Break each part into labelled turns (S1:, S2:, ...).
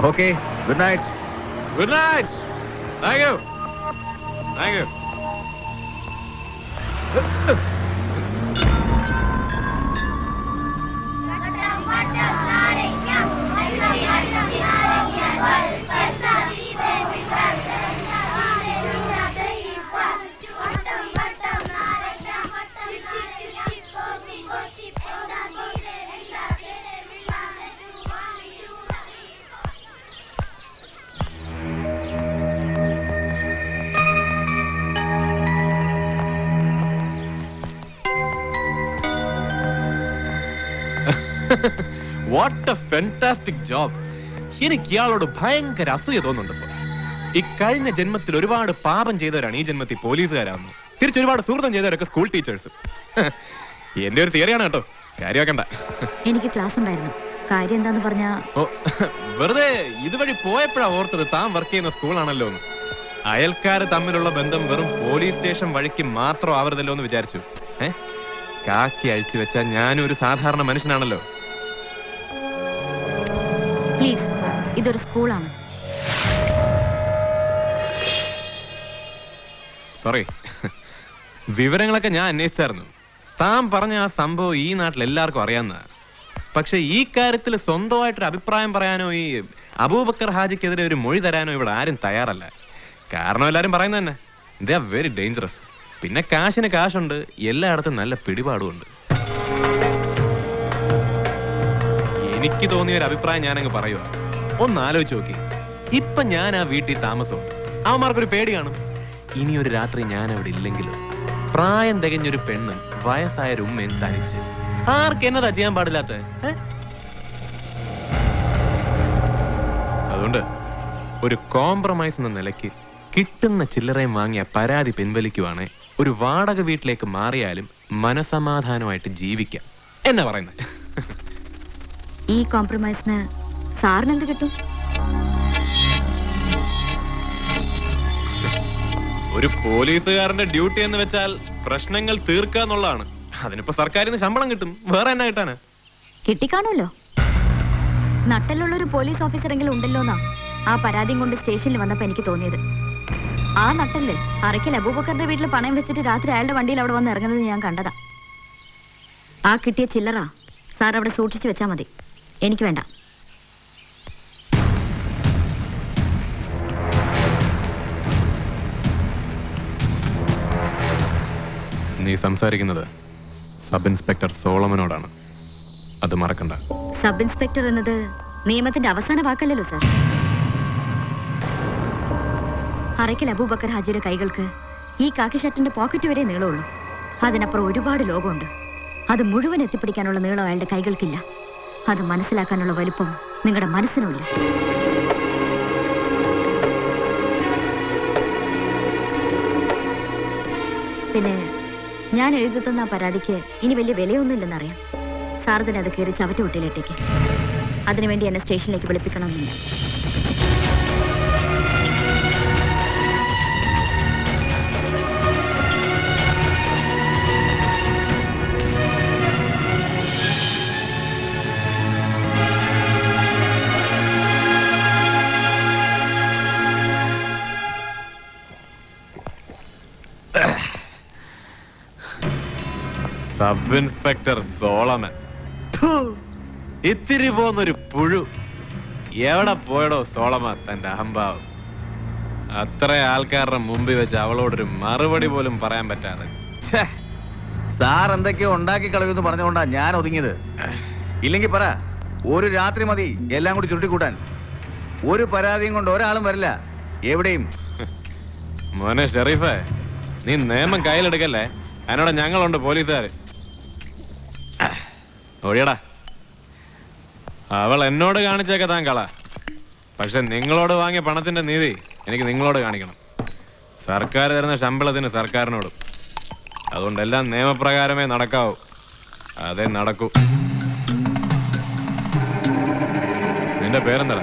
S1: Okay, good night.
S2: Good night. Thank you. Thank you. What a fantastic job. എനിക്ക് ഇയാളോട് ഭയങ്കര അസൂയ തോന്നുന്നുണ്ട്. ഇക്കഴിഞ്ഞ ജന്മത്തിൽ ഒരുപാട് പാപം ചെയ്തവരാണ് ഈ ജന്മത്തിൽ പോലീസുകാരാണെന്ന്. തിരിച്ചൊരുപാട് സുഹൃത്തം ചെയ്തവരൊക്കെ സ്കൂൾ ടീച്ചേഴ്സ്. എന്റെ ഒരു തിയറിയാണ് കേട്ടോ, കാര്യമാക്കണ്ട.
S3: എനിക്ക് ക്ലാസ് ഉണ്ടായിരുന്നു. കാര്യം എന്താന്ന് പറഞ്ഞാ
S2: വെറുതെ ഇതുവഴി പോയപ്പോഴാ ഓർത്തത് താൻ വർക്ക് ചെയ്യുന്ന സ്കൂളാണല്ലോ എന്ന്. അയൽക്കാര് തമ്മിലുള്ള ബന്ധം വെറും പോലീസ് സ്റ്റേഷൻ വഴിക്ക് മാത്രം ആവരുതല്ലോ എന്ന് വിചാരിച്ചു. കാക്കി അഴിച്ചു വെച്ചാൽ ഞാനും ഒരു സാധാരണ മനുഷ്യനാണല്ലോ.
S3: പ്ലീസ്, ഇതൊരു സ്കൂളാണ്.
S2: സോറി, വിവരങ്ങളൊക്കെ ഞാൻ അന്വേഷിച്ചായിരുന്നു. താൻ പറഞ്ഞ ആ സംഭവം ഈ നാട്ടിൽ എല്ലാവർക്കും അറിയാവുന്ന. പക്ഷെ ഈ കാര്യത്തിൽ സ്വന്തമായിട്ടൊരു അഭിപ്രായം പറയാനോ ഈ അബൂബക്കർ ഹാജിക്കെതിരെ ഒരു മൊഴി തരാനോ ഇവിടെ ആരും തയ്യാറല്ല. കാരണം എല്ലാരും പറയുന്നത് തന്നെ, ദേ ആർ വെരി ഡേഞ്ചറസ്. പിന്നെ കാശിന് കാശുണ്ട്, എല്ലായിടത്തും നല്ല പിടിപാടുമുണ്ട്. എനിക്ക് തോന്നിയ ഒരു അഭിപ്രായം ഞാനങ്ങ് പറയുക. ഒന്ന് ആലോചിച്ച് നോക്കി, ഇപ്പൊ ഞാൻ ആ വീട്ടിൽ താമസമുണ്ട്. അവന്മാർക്കൊരു പേടി കാണും. ഇനി ഒരു രാത്രി ഞാൻ അവിടെ ഇല്ലെങ്കിലോ, പ്രായം തികഞ്ഞൊരു പെണ്ണും വയസ്സായൊരു ഉമ്മയും തനിച്ച്, ആർക്ക് എന്നതാ ചെയ്യാൻ പാടില്ലാത്ത? അതുകൊണ്ട് ഒരു കോംപ്രമൈസ് എന്ന നിലയ്ക്ക് കിട്ടുന്ന ചില്ലറയും വാങ്ങിയ പരാതി പിൻവലിക്കുവാണെ ഒരു വാടക വീട്ടിലേക്ക് മാറിയാലും മനസമാധാനമായിട്ട് ജീവിക്കാം എന്നാ പറയുന്നത്.
S3: ഈ കോംപ്രമൈസിന് സാറിന് എന്ത് കിട്ടും?
S2: ഒരു പോലീസുകാരന്റെ ഡ്യൂട്ടി എന്ന് വെച്ചാൽ പ്രശ്നങ്ങൾ തീർക്കുക എന്നുള്ളതാണ്. അതിനിപ്പോ സർക്കാരിൽ നിന്ന് ശമ്പളം കിട്ടും, വേറെ എന്നാ കിട്ടാനാ?
S3: കിട്ടിക്കാണുമല്ലോ. നട്ടലുള്ളൊരു പോലീസ് ഓഫീസറെങ്കിലും ഉണ്ടല്ലോന്നാ ആ പരാതിയും കൊണ്ട് സ്റ്റേഷനിൽ വന്നപ്പോ എനിക്ക് തോന്നിയത്. ആ നട്ടല്ലേ അറയ്ക്കൽ അബൂബക്കറിന്റെ വീട്ടിൽ പണയം വെച്ചിട്ട് രാത്രി അയാളുടെ വണ്ടിയിൽ അവിടെ വന്ന് ഇറങ്ങുന്നത് ഞാൻ കണ്ടതാ. ആ കിട്ടിയ ചില്ലറ സാർ അവിടെ സൂക്ഷിച്ചു വെച്ചാ മതി, എനിക്ക് വേണ്ട.
S2: നീ സംസാരിക്കുന്നത് സബ് ഇൻസ്പെക്ടർ സോളമനോടാണ്, അത് മറക്കണ്ട.
S3: സബ് ഇൻസ്പെക്ടർ എന്നത് നിയമത്തിന്റെ അവസാന വാക്കല്ലല്ലോ സാർ. അറയ്ക്കൽ അബൂബക്കർ ഹാജിയുടെ കൈകൾക്ക് ഈ കാക്കി ഷർട്ടിന്റെ പോക്കറ്റ് വരെ നീളമുള്ളൂ. അതിനപ്പുറം ഒരുപാട് ലോകമുണ്ട്. അത് മുഴുവൻ എത്തിപ്പിടിക്കാനുള്ള നീളം അയാളുടെ കൈകൾക്കില്ല. അത് മനസ്സിലാക്കാനുള്ള വലിപ്പം നിങ്ങളുടെ മനസ്സിനുമില്ല. പിന്നെ ഞാൻ എഴുതി തന്ന പരാതിക്ക് ഇനി വലിയ വിലയൊന്നുമില്ലെന്നറിയാം. സാർ തന്നെ അത് കയറി ചവറ്റുകുട്ടിയിലിട്ടേക്ക്. അതിനുവേണ്ടി എന്നെ സ്റ്റേഷനിലേക്ക് വിളിപ്പിക്കണമെന്നില്ല.
S2: സബ് ഇൻസ്പെക്ടർ സോളമൻ, ഇത്തിരി പോന്നൊരു പുഴു. എവിടെ പോയടോ സോളമ തന്റെ അഹംഭാവം? അത്ര ആൾക്കാരുടെ മുമ്പിൽ വെച്ച് അവളോടൊരു മറുപടി പോലും പറയാൻ പറ്റാതെ.
S1: സാർ എന്തൊക്കെയോ ഉണ്ടാക്കി കളയുമെന്ന് പറഞ്ഞുകൊണ്ടാ ഞാൻ ഒതുങ്ങിയത്. ഇല്ലെങ്കിൽ പറ, ഒരു രാത്രി മതി എല്ലാം കൂടി ചുരുട്ടിക്കൂട്ടാൻ. ഒരു പരാതിയും കൊണ്ട് ഒരാളും വരില്ല എവിടെയും.
S2: മോനെ ഷെറീഫേ, നീ നിയമം കയ്യിലെടുക്കല്ലേ. അതിനോട് ഞങ്ങളുണ്ട് പോലീസുകാര്. ഒഴിയടാ, അവൾ എന്നോട് കാണിച്ചേക്കെ താൻ കള. പക്ഷെ നിങ്ങളോട് വാങ്ങിയ പണത്തിന്റെ നീതി എനിക്ക് നിങ്ങളോട് കാണിക്കണം. സർക്കാർ തരുന്ന ശമ്പളത്തിന് സർക്കാരിനോടും. അതുകൊണ്ടെല്ലാം നിയമപ്രകാരമേ നടക്കാവൂ. അതേ നടക്കൂ. നിന്റെ പേരെന്താ?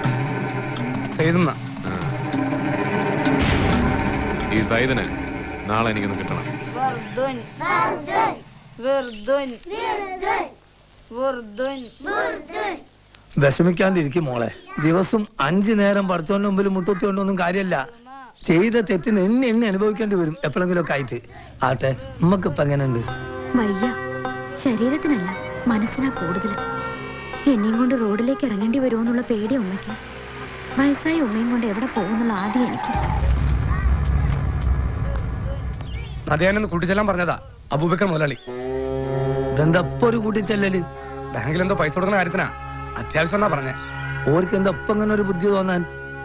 S1: സൈദുന്ന.
S2: ഈ സൈദിന് നാളെ എനിക്കൊന്ന് കിട്ടണം.
S4: വിഷമിക്കാണ്ടിരിക്കും മോളെ. ദിവസം 5 നേരം പഠിച്ചോന്റെ മുമ്പിൽ മുട്ടുത്തിക്കൊണ്ടൊന്നും കാര്യമല്ല. ചെയ്ത തെറ്റിന് എന്നെ അനുഭവിക്കേണ്ടി വരും എപ്പോഴെങ്കിലും ഒക്കെ ആയിട്ട്. ആട്ടെ, നമ്മക്കിപ്പോ എങ്ങനെയുണ്ട്?
S3: വയ്യ, ശരീരത്തിനല്ല മനസ്സിനാ കൂടുതൽ. എന്നെയും കൊണ്ട് റോഡിലേക്ക് ഇറങ്ങേണ്ടി വരുമോ എന്നുള്ള പേടി ഉമ്മയ്ക്ക്. വയസ്സായ ഉമ്മയും കൊണ്ട് എവിടെ പോകുന്നുള്ള ആദ്യം എനിക്ക്.
S5: നദിയാനൊന്ന് കൂട്ടിച്ചെല്ലാൻ പറഞ്ഞതാ അബൂബക്കർ മുതലാളി.
S4: ഇതെന്താ ഇപ്പൊ ഒരു കൂട്ടിച്ചെല്ലല്?
S5: ബാങ്കിൽ എന്തോ പൈസ കൊടുക്കുന്ന കാര്യത്തിനാ, അത്യാവശ്യം എന്നാ പറഞ്ഞേ.
S4: ഓർക്ക് എന്താ ഇപ്പൊ ഇങ്ങനെ ഒരു ബുദ്ധി തോന്നാൻ?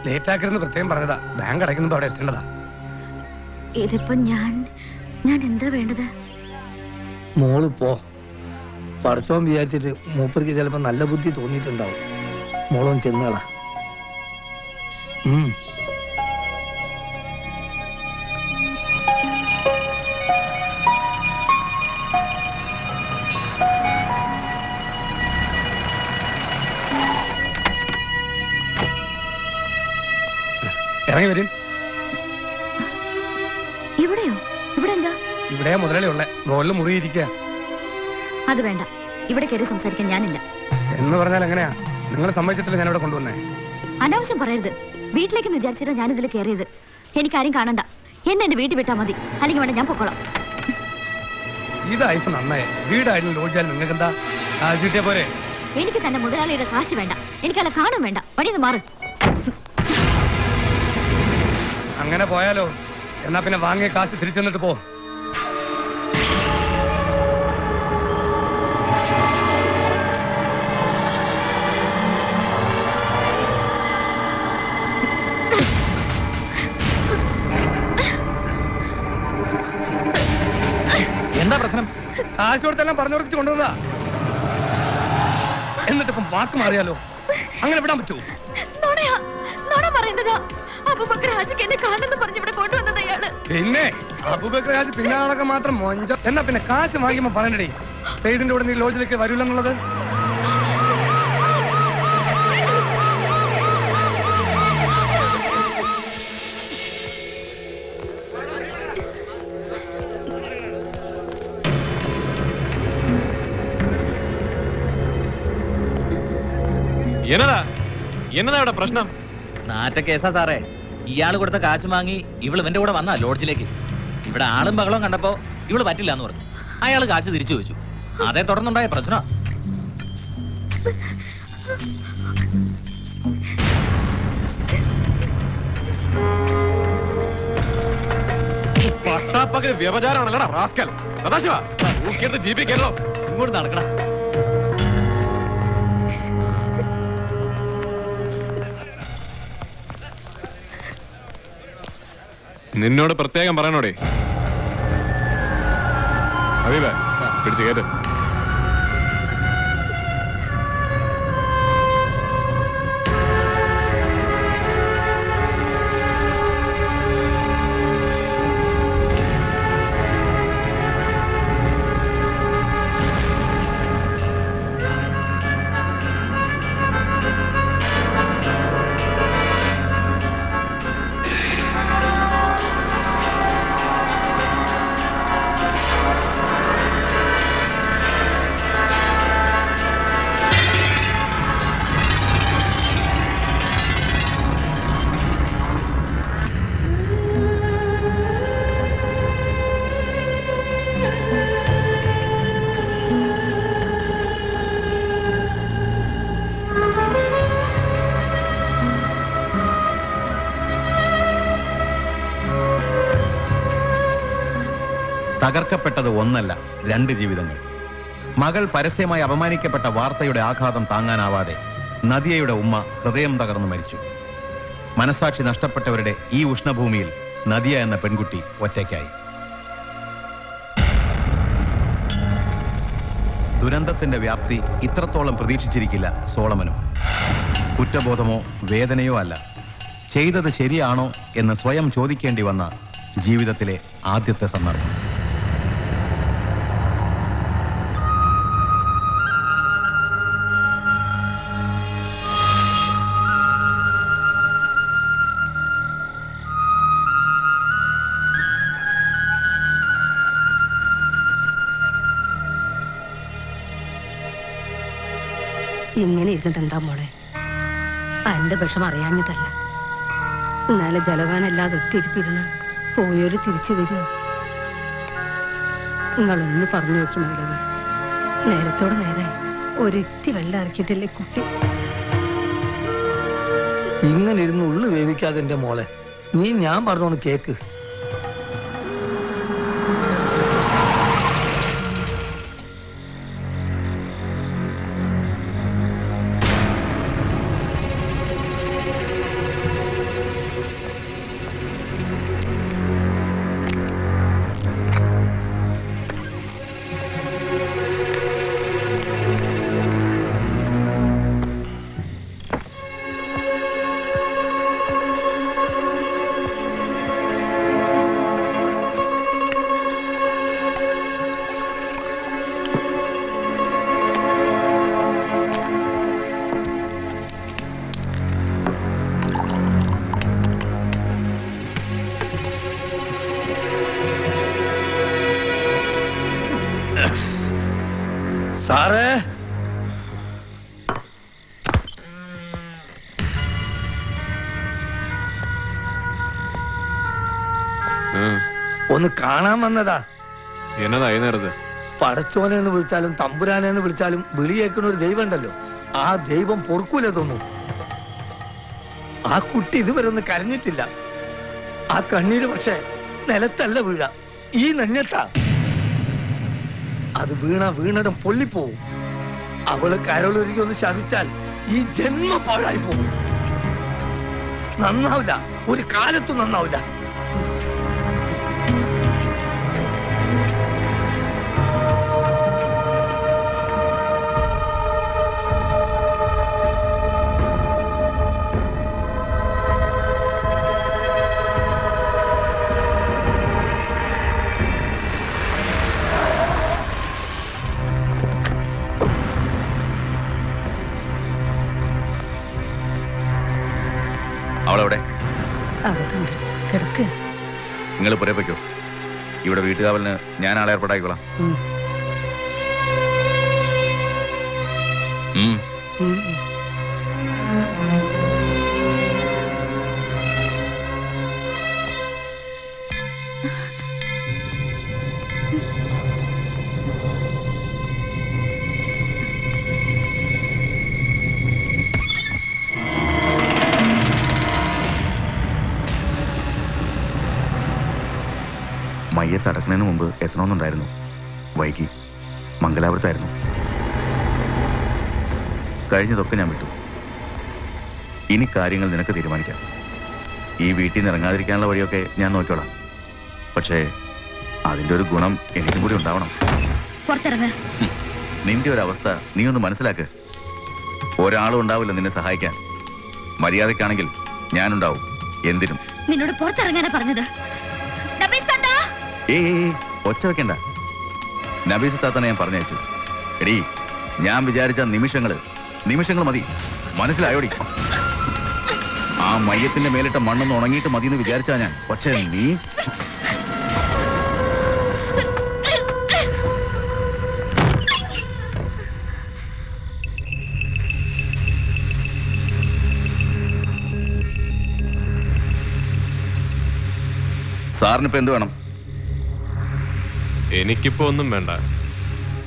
S5: ലേറ്റ് ആക്കരുന്ന് പ്രത്യേകം പറഞ്ഞതാ. ബാങ്ക് അടയ്ക്കുമ്പോ അവിടെ എത്തേണ്ടതാ.
S3: ഇതിപ്പോ ഞാൻ എന്താ വേണ്ടത്?
S4: മോള് പോ. പഠിച്ചോൻ വിചാരിച്ചിട്ട് മൂപ്പർക്ക് ചിലപ്പോ നല്ല ബുദ്ധി തോന്നിയിട്ടുണ്ടാവും. മോളും ചെന്നളാ.
S5: ഇറങ്ങി വരും.
S3: ഇവിടെയോ? ഇവിടെ എന്താ?
S5: ഇവിടെ മുതലാളി ഉള്ളേ, മുകളിൽ മുറിയിരിക്കുക.
S3: അത് വേണ്ട, ഇവിടെ കയറി സംസാരിക്കാൻ ഞാനില്ല.
S5: എന്ന് പറഞ്ഞാൽ എങ്ങനെയാ? നിങ്ങൾ സമ്മതിച്ചിട്ടില്ല ഞാൻ ഇവിടെ കൊണ്ടുവന്നേ.
S3: അനാവശ്യം പറയരുത്. വീട്ടിലേക്ക് വിചാരിച്ചിട്ടാ ഞാനിതിൽ കയറിയത്. എനിക്കാരും കാണണ്ട. എന്നെ വീട്ടിൽ വിട്ടാ മതി, അല്ലെങ്കിൽ വേണ്ട ഞാൻ പൊക്കോളാം.
S5: ഇതായിപ്പോ നന്നായി. വീടായാലും ലോഡ്ജായാലും നിങ്ങൾക്ക് എന്താ കാശ് കിട്ടിയ പോരെ?
S3: എനിക്ക് തന്നെ മുതലാളിയുടെ കാശ് വേണ്ട, എനിക്കല്ല കാണും വേണ്ട. വഴിന്ന് മാറ്.
S5: അങ്ങനെ പോയാലോ? എന്നാ പിന്നെ വാങ്ങിയ കാശ് തിരിച്ചു വന്നിട്ട് പോ.
S1: എന്താ പ്രശ്നം?
S5: കാശ് കൊടുത്തെല്ലാം പറഞ്ഞുറപ്പിച്ച് കൊണ്ടുവന്നതാ. എന്നിട്ട് ഇപ്പം വാക്ക് മാറിയാലോ? അങ്ങനെ വിടാൻ പറ്റുമോ? പിന്നെ അബൂബക്കർ ഹാജി പിന്നാളൊക്കെ മാത്രം മൊഞ്ച. എന്നാ പിന്നെ കാശ് വാങ്ങിയപ്പോ പറയണ്ടേ സെയ്ദിന്റെ കൂടെ നീ ലോഡ്ജിലേക്ക് വരൂലെന്നുള്ളത്?
S2: എന്നതാ ഇവിടെ പ്രശ്നം?
S6: നാറ്റ കേസാ സാറേ. ഇയാള് കൊടുത്ത കാശ് വാങ്ങി ഇവള് ഇവന്റെ കൂടെ വന്നാ ലോഡ്ജിലേക്ക്. ഇവിടെ ആളും ബഹളവും കണ്ടപ്പോ ഇവള് പറ്റില്ല എന്ന് പറഞ്ഞു. അയാള് കാശ് തിരിച്ചു ചോദിച്ചു. അതേ തുടർന്നുണ്ടായ പ്രശ്നം.
S2: പട്ടാപ്പകൽ വ്യവചാരമാണല്ലടാ റാസ്കൽ. സദാശിവ, ജീപ്പി കേരളോ ഇങ്ങോട്ട് നടക്കണ. നിന്നോട് പ്രത്യേകം പറയണോടെ. ഹബീബേ, പിടിച്ചു കേട്ട്.
S1: തകർക്കപ്പെട്ടത് ഒന്നല്ല, 2 ജീവിതങ്ങൾ. മകൾ പരസ്യമായി അപമാനിക്കപ്പെട്ട വാർത്തയുടെ ആഘാതം താങ്ങാനാവാതെ നദിയയുടെ ഉമ്മ ഹൃദയം തകർന്നു മരിച്ചു. മനസാക്ഷി നഷ്ടപ്പെട്ടവരുടെ ഈ ഉഷ്ണഭൂമിയിൽ നദിയ എന്ന പെൺകുട്ടി ഒറ്റയ്ക്കായി. ദുരന്തത്തിന്റെ വ്യാപ്തി ഇത്രത്തോളം പ്രതീക്ഷിച്ചിരിക്കില്ല സോളമനും. കുറ്റബോധമോ വേദനയോ അല്ല, ചെയ്തത് ശരിയാണോ എന്ന് സ്വയം ചോദിക്കേണ്ടി വന്ന ജീവിതത്തിലെ ആദ്യത്തെ സന്ദർഭം.
S7: ഇങ്ങനെ ഇരുന്നിട്ട് എന്താ മോളെ? എന്റെ വിഷം അറിയാഞ്ഞിട്ടല്ല. എന്നാലും ജലവാനല്ലാതെ ഒത്തിരിപ്പിരുന്ന പോയൊരു തിരിച്ചു വരുമോ? നിങ്ങളൊന്ന് പറഞ്ഞു നോക്കി മകളെ. നേരത്തോടെ നേരെ ഒരിത്തി വെള്ളം ഇറക്കിയിട്ടല്ലേ കുട്ടി.
S4: ഇങ്ങനെ ഇരുന്ന് ഉള്ളു വേവിക്കാതെ എന്റെ മോളെ, നീ ഞാൻ പറഞ്ഞോന്ന് കേക്ക്. സാറേ, ഒന്ന് കാണാൻ വന്നതാ.
S2: എന്നതാ ഈ നേരത്ത്?
S4: പടച്ചോനെ എന്ന് വിളിച്ചാലും തമ്പുരാനെ എന്ന് വിളിച്ചാലും വിളി കേൾക്കുന്ന ഒരു ദൈവം ഉണ്ടല്ലോ, ആ ദൈവം പൊറുക്കൂല തോന്നും. ആ കുട്ടി ഇതുവരെ ഒന്ന് കരഞ്ഞിട്ടില്ല. ആ കണ്ണീര് പക്ഷെ നിലത്തല്ല വീഴ, ഈ നെഞ്ഞത്താ. അത് വീണടം പൊള്ളിപ്പോവും. അവള് കരളൊരുക്കി ഒന്ന് ശപിച്ചാൽ ഈ ജന്മം പാഴായി പോകും. നന്നാവില്ല, ഒരു കാലത്തും നന്നാവില്ല.
S1: അവളെവിടെ?
S7: അകത്തുണ്ട്, കിടക്ക്.
S1: നിങ്ങൾ പുരപ്പയ്ക്കോ, ഇവിടെ വീട്ടുകാവലിന് ഞാൻ ആളെ ഏർപ്പാടാക്കിക്കോളാം. മയ്യത്ത് അടക്കുന്നതിന് മുമ്പ് എത്തണമെന്നുണ്ടായിരുന്നു. വൈകി. മംഗലാപുരത്തായിരുന്നു. കഴിഞ്ഞതൊക്കെ ഞാൻ വിട്ടു. ഇനി കാര്യങ്ങൾ നിനക്ക് തീരുമാനിക്കാം. ഈ വീട്ടിൽ നിന്ന് ഇറങ്ങാതിരിക്കാനുള്ള വഴിയൊക്കെ ഞാൻ നോക്കിക്കോളാം. പക്ഷേ അതിൻ്റെ ഒരു ഗുണം എനിക്കും കൂടി ഉണ്ടാവണം. നിന്റെ ഒരു അവസ്ഥ നീ ഒന്ന് മനസ്സിലാക്ക്. ഒരാളും ഉണ്ടാവില്ല നിന്നെ സഹായിക്കാൻ. മര്യാദക്കാണെങ്കിൽ ഞാനുണ്ടാവും എന്തിനും.
S3: നിന്നോട് പുറത്തിറങ്ങാനാ പറഞ്ഞത്.
S1: ഒച്ച വെക്കണ്ട. നബീസ് താത്തനെ ഞാൻ പറഞ്ഞയച്ചു. എടീ, ഞാൻ വിചാരിച്ച നിമിഷങ്ങൾ മതി. മനസ്സിലായോടി? ആ മയ്യത്തിന്റെ മേലിട്ട മണ്ണൊന്ന് ഉണങ്ങിയിട്ട് മതി എന്ന് വിചാരിച്ചാ ഞാൻ. പക്ഷേ നീ സാറിനിപ്പോ എന്ത് വേണം?
S2: എനിക്കിപ്പോ ഒന്നും വേണ്ട,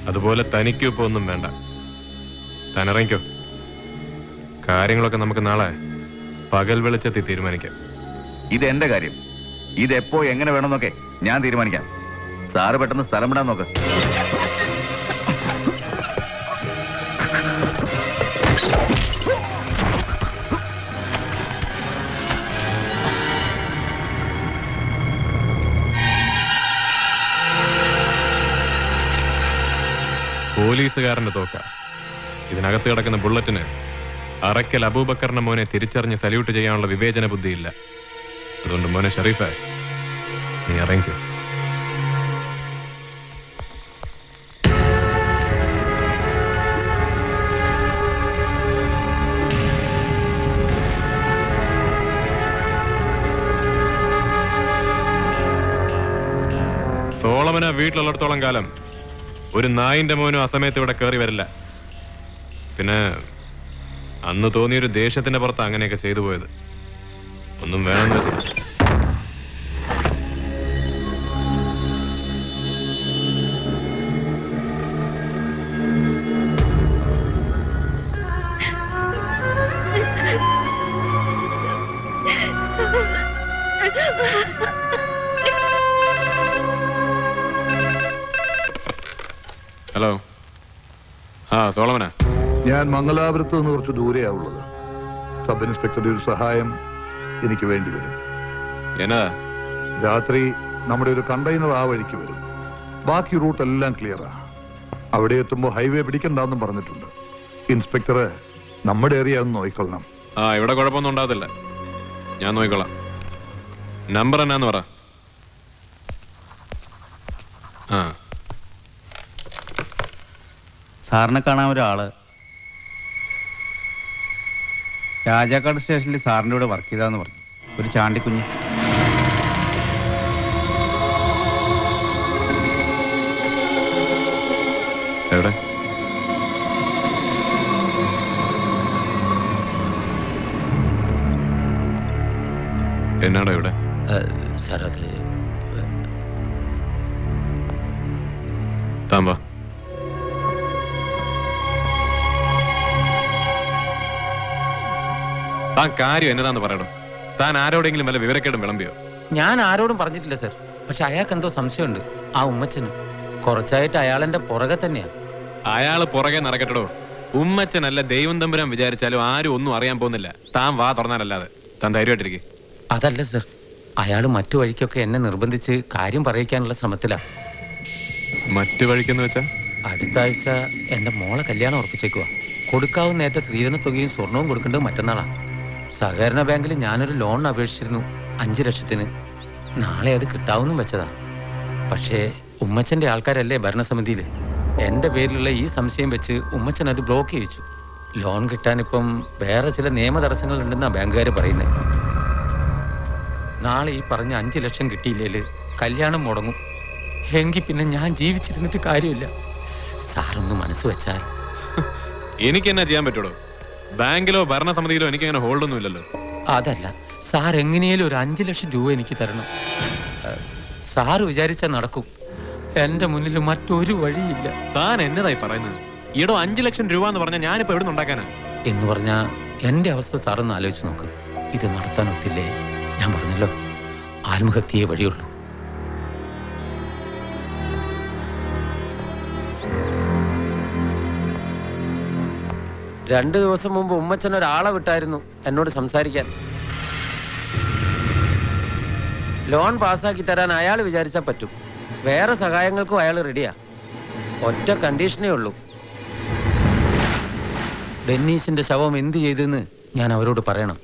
S2: അതുപോലെ തനിക്കും ഇപ്പൊ ഒന്നും വേണ്ട. തനിറങ്ങിക്കോ. കാര്യങ്ങളൊക്കെ നമുക്ക് നാളെ പകൽ വെളിച്ചത്തിൽ തീരുമാനിക്കാം.
S1: ഇതെന്റെ കാര്യം. ഇതെപ്പോ എങ്ങനെ വേണമെന്നൊക്കെ ഞാൻ തീരുമാനിക്കാം. സാറ് പെട്ടെന്ന് സ്ഥലം വിടാൻ നോക്ക്.
S2: പോലീസുകാരന്റെ തോക്ക. ഇതിനകത്ത് കിടക്കുന്ന ബുള്ളറ്റിന് അറക്കൽ അബൂബക്കറിന്റെ മോനെ തിരിച്ചറിഞ്ഞ് സല്യൂട്ട് ചെയ്യാനുള്ള വിവേചന ബുദ്ധിയില്ല. അതുകൊണ്ട് മോനെ ഷെറീഫെ, നീ ഇറങ്ങിക്കോ. സോളമന വീട്ടിലുള്ളിടത്തോളം കാലം ഒരു നായിന്റെ മോനും അസമയത്ത് ഇവിടെ കയറി വരില്ല. പിന്നെ അന്ന് തോന്നിയൊരു ദേഷ്യത്തിന്റെ പുറത്ത് അങ്ങനെയൊക്കെ ചെയ്തു പോയത്. ഒന്നും വേണമെന്ന് വെച്ചില്ല. ഹലോ, ആ സോളമനാ.
S8: ഞാൻ മംഗലാപുരത്ത് നിന്ന് കുറച്ച് ദൂരെയാവുള്ളത്. സബ് ഇൻസ്പെക്ടറുടെ ഒരു സഹായം എനിക്ക് വേണ്ടി വരും.
S2: എന്നാ?
S8: രാത്രി നമ്മുടെ ഒരു കണ്ടെയ്നർ ആ വഴിക്ക് വരും. ബാക്കി റൂട്ട് എല്ലാം ക്ലിയറാ. അവിടെ എത്തുമ്പോൾ ഹൈവേ പിടിക്കണ്ടെന്നും പറഞ്ഞിട്ടുണ്ട്. ഇൻസ്പെക്ടറെ നമ്മുടെ ഏരിയ ഒന്ന് നോക്കിക്കൊള്ളണം.
S2: ആ, ഇവിടെ കുഴപ്പമൊന്നും ഉണ്ടാകത്തില്ല, ഞാൻ നോക്കിക്കൊള്ളാം. നമ്പർ എന്നാന്ന് പറ. ആ,
S9: സാറിനെ കാണാൻ ഒരാള് രാജാക്കാട് സ്റ്റേഷനിൽ സാറിൻ്റെ കൂടെ വർക്ക് ചെയ്താന്ന് പറഞ്ഞു. ഒരു ചാണ്ടിക്കുഞ്ഞ്.
S2: എവിടെ? എന്നാടാ ഇവിടെ?
S6: സാർ അത്
S2: താൻ വാ. താൻ കാര്യം എന്നതാന്ന് പറയണം. താൻ ആരോടെങ്കിലും വല്ല വിവരക്കേടും വിളമ്പിയോ?
S10: ഞാൻ ആരോടും പറഞ്ഞിട്ടില്ല സർ. പക്ഷെ അയാൾക്ക് എന്തോ സംശയമുണ്ട്, ആ ഉമ്മച്ചന്. കുറച്ചായിട്ട് അയാളെന്റെ പുറകെ തന്നെയാ.
S2: അയാള് പുറകെ നടക്കട്ടോ. ഉമ്മച്ചനല്ല ദൈവം തമ്പുരാൻ വിചാരിച്ചാലും ആരും ഒന്നും അറിയാൻ പോകുന്നില്ല. താൻ വാ തുറന്നാലല്ലാതെ. താൻ ധൈര്യമായിട്ടിരിക്കെ.
S10: അതല്ല സർ, അയാൾ മറ്റു വഴിക്കൊക്കെ എന്നെ നിർബന്ധിച്ച് കാര്യം പറയിക്കാനുള്ള ശ്രമത്തിലാ.
S2: മറ്റു വഴിക്കെന്ന് വെച്ചാ?
S10: അടുത്ത ആഴ്ച എന്റെ മോളെ കല്യാണം ഉറപ്പിച്ചേക്കുവാ. കൊടുക്കാവുന്ന ഏറ്റ സ്ത്രീധന തുകയും സ്വർണവും കൊടുക്കേണ്ടത് മറ്റന്നാളാ. സഹകരണ ബാങ്കിൽ ഞാനൊരു ലോണിന് അപേക്ഷിച്ചിരുന്നു 5 ലക്ഷത്തിന്. നാളെ അത് കിട്ടാവുന്നും വെച്ചതാ. പക്ഷേ ഉമ്മച്ചന്റെ ആൾക്കാരല്ലേ ഭരണസമിതിയിൽ. എന്റെ പേരിലുള്ള ഈ സംശയം വെച്ച് ഉമ്മച്ചൻ അത് ബ്ലോക്ക് ചെയ്യിച്ചു. ലോൺ കിട്ടാനിപ്പം വേറെ ചില നിയമ തടസ്സങ്ങൾ ഉണ്ടെന്നാ ബാങ്കുകാർ പറയുന്നത്. നാളെ ഈ പറഞ്ഞ 5 ലക്ഷം കിട്ടിയില്ലേല് കല്യാണം മുടങ്ങും. എങ്കിൽ പിന്നെ ഞാൻ ജീവിച്ചിരുന്നിട്ട് കാര്യമില്ല. സാറൊന്ന് മനസ്സ് വെച്ചാൽ.
S2: എനിക്ക് എന്നാ ചെയ്യാൻ പറ്റുള്ളൂ? ബാങ്കിലോ ഭരണസമിതിയിലോ എനിക്ക് അങ്ങനെ ഹോൾഡൊന്നും ഇല്ലല്ലോ.
S10: അതല്ല സാർ, എങ്ങനെയാലും ഒരു 5 ലക്ഷം രൂപ എനിക്ക് തരണം. സാറ് വിചാരിച്ചാൽ നടക്കും. എന്റെ മുന്നിൽ മറ്റൊരു വഴിയില്ല.
S2: താൻ എന്നതായി പറയുന്നത്? ഈടോ 5 ലക്ഷം രൂപ എന്ന് പറഞ്ഞാൽ ഞാനിപ്പോ എവിടെ നിന്നുണ്ടാക്കാനാ?
S10: എന്ന് പറഞ്ഞാ എന്റെ അവസ്ഥ സാറൊന്ന് ആലോചിച്ച് നോക്ക്. ഇത് നടത്താൻ ഒത്തില്ലേ? ഞാൻ പറഞ്ഞല്ലോ, ആത്മഹത്യയെ വഴിയുള്ളൂ. രണ്ടു ദിവസം മുമ്പ് ഉമ്മച്ചൻ ഒരാളെ വിട്ടായിരുന്നു എന്നോട് സംസാരിക്കാൻ. ലോൺ പാസ്സാക്കി തരാൻ അയാൾ വിചാരിച്ചാൽ പറ്റും. വേറെ സഹായങ്ങൾക്കും അയാൾ റെഡിയാ. ഒറ്റ കണ്ടീഷനേ ഉള്ളൂ, ഡെന്നീസിന്റെ ശവം എന്ത് ചെയ്തെന്ന് ഞാൻ അവരോട് പറയണം.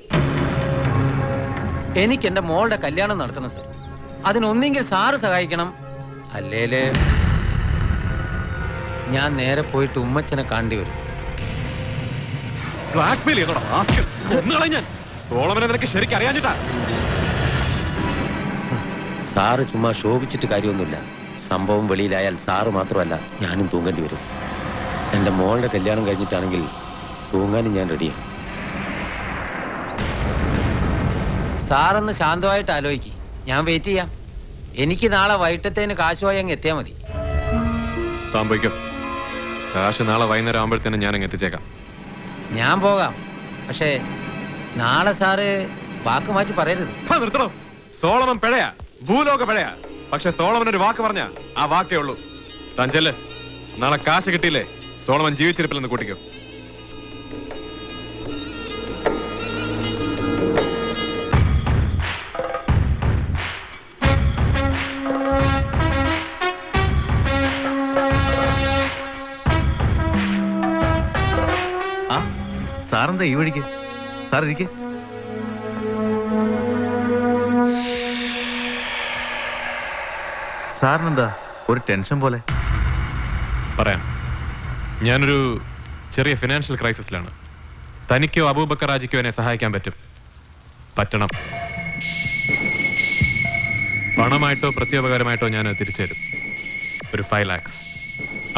S10: എനിക്ക് എന്റെ മോളുടെ കല്യാണം നടത്തണം സർ. അതിനൊന്നെങ്കിൽ സാറ് സഹായിക്കണം, അല്ലേല് ഞാൻ നേരെ പോയിട്ട് ഉമ്മച്ചനെ കാണേണ്ടി വരും.
S2: സോളമനെ നിനക്ക് ശരിക്കും അറിയാഞ്ഞിട്ടാ?
S10: സാറ് ചുമ്മാ ശോഭിച്ചിട്ട് കാര്യമൊന്നുമില്ല. സംഭവം വെളിയിലായാൽ സാറ് മാത്രമല്ല ഞാനും തൂങ്ങേണ്ടി വരും. എൻ്റെ മോളുടെ കല്യാണം കഴിഞ്ഞിട്ടാണെങ്കിൽ തൂങ്ങാനും ഞാൻ റെഡിയാണ്. സാറൊന്ന് ശാന്തമായിട്ട് ആലോചിക്ക്. ഞാൻ വെയിറ്റ് ചെയ്യാം. എനിക്ക് നാളെ വൈകിട്ടത്തേന് കാശുമായി അങ്ങ് എത്തിയാൽ മതി.
S2: താൻ പോയിക്കോ. കാശ് നാളെ വൈകുന്നേരം ആകുമ്പോഴത്തേനും ഞാൻ അങ്ങ് എത്തിച്ചേക്കാം.
S10: ഞാൻ പോകാം, പക്ഷേ നാളെ സാറ് വാക്ക് മാറ്റി പറയരുത്.
S2: നിർത്തണോ? സോളമൻ പിഴയാ, ഭൂലോക പിഴയാ. പക്ഷെ സോളമൻ ഒരു വാക്ക് പറഞ്ഞ ആ വാക്കേ ഉള്ളൂ. താൻ ചെല്ല്. നാളെ കാശ് കിട്ടിയില്ലേ സോളമൻ ജീവിച്ചിരിപ്പില്ലെന്ന് കൂട്ടിക്കോ.
S1: ആ, സാറെന്താ ഈ വഴിക്ക്? സാർ ഇരിക്കെ. സാറിനെന്താ ഒരു ടെൻഷൻ പോലെ?
S2: പറയാം. ഞാനൊരു ചെറിയ ഫിനാൻഷ്യൽ ക്രൈസിസിലാണ്. തനിക്കോ അബൂബക്കർ ഹാജിക്കോ എന്നെ സഹായിക്കാൻ പറ്റണം. പണമായിട്ടോ പ്രത്യോപകാരമായിട്ടോ ഞാൻ തിരിച്ചു തരും. ഒരു 5 lakhs.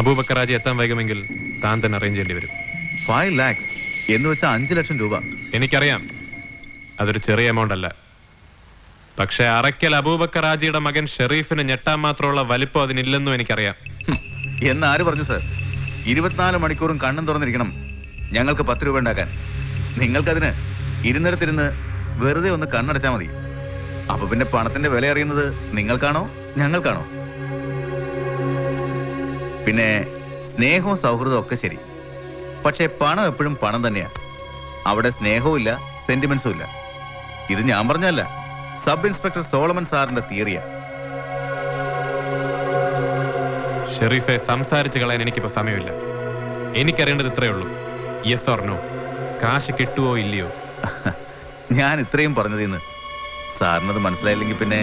S2: അബൂബക്കർ ഹാജി എത്താൻ വൈകുമെങ്കിൽ താൻ തന്നെ അറേഞ്ച് ചെയ്യേണ്ടി വരും.
S1: 5 lakhs? എന്ന് വെച്ചാൽ 5 ലക്ഷം രൂപ.
S2: എനിക്കറിയാം അതൊരു ചെറിയ എമൗണ്ട് അല്ല. പക്ഷെ അറയ്ക്കൽ അബൂബക്കർ ഹാജിയുടെ മകൻ ഷെറീഫിന് ഞെട്ടാൻ മാത്രമുള്ള വലിപ്പം അതിനില്ലെന്നും എനിക്കറിയാം.
S1: എന്നാര് പറഞ്ഞു സാർ? 24 മണിക്കൂറും കണ്ണും തുറന്നിരിക്കണം ഞങ്ങൾക്ക് 10 രൂപ ഉണ്ടാക്കാൻ. നിങ്ങൾക്കതിന് ഇരുന്നിടത്തിരുന്ന് വെറുതെ ഒന്ന് കണ്ണടച്ചാൽ മതി. അപ്പൊ പിന്നെ പണത്തിന്റെ വില അറിയുന്നത് നിങ്ങൾക്കാണോ ഞങ്ങൾക്കാണോ? പിന്നെ സ്നേഹവും സൗഹൃദവും ഒക്കെ ശരി, പക്ഷെ പണം എപ്പോഴും പണം തന്നെയാ. അവിടെ സ്നേഹവും ഇല്ല, സെന്റിമെന്റ്സും ഇല്ല. ഇത് ഞാൻ പറഞ്ഞല്ല, സബ് ഇൻസ്പെക്ടർ സോളമൻ സാറിന്റെ തിയറിയാ.
S2: ഷെറീഫെ, സംസാരിച്ച് കളയാൻ എനിക്കിപ്പോ സമയമില്ല. എനിക്കറിയേണ്ടത് ഇത്രയേ ഉള്ളൂ, യെസ് ഓർ നോ, കാശ് കിട്ടുവോ ഇല്ലയോ?
S1: ഞാൻ ഇത്രയും പറഞ്ഞതിന്ന് സാറിനത് മനസ്സിലായില്ലെങ്കിൽ പിന്നെ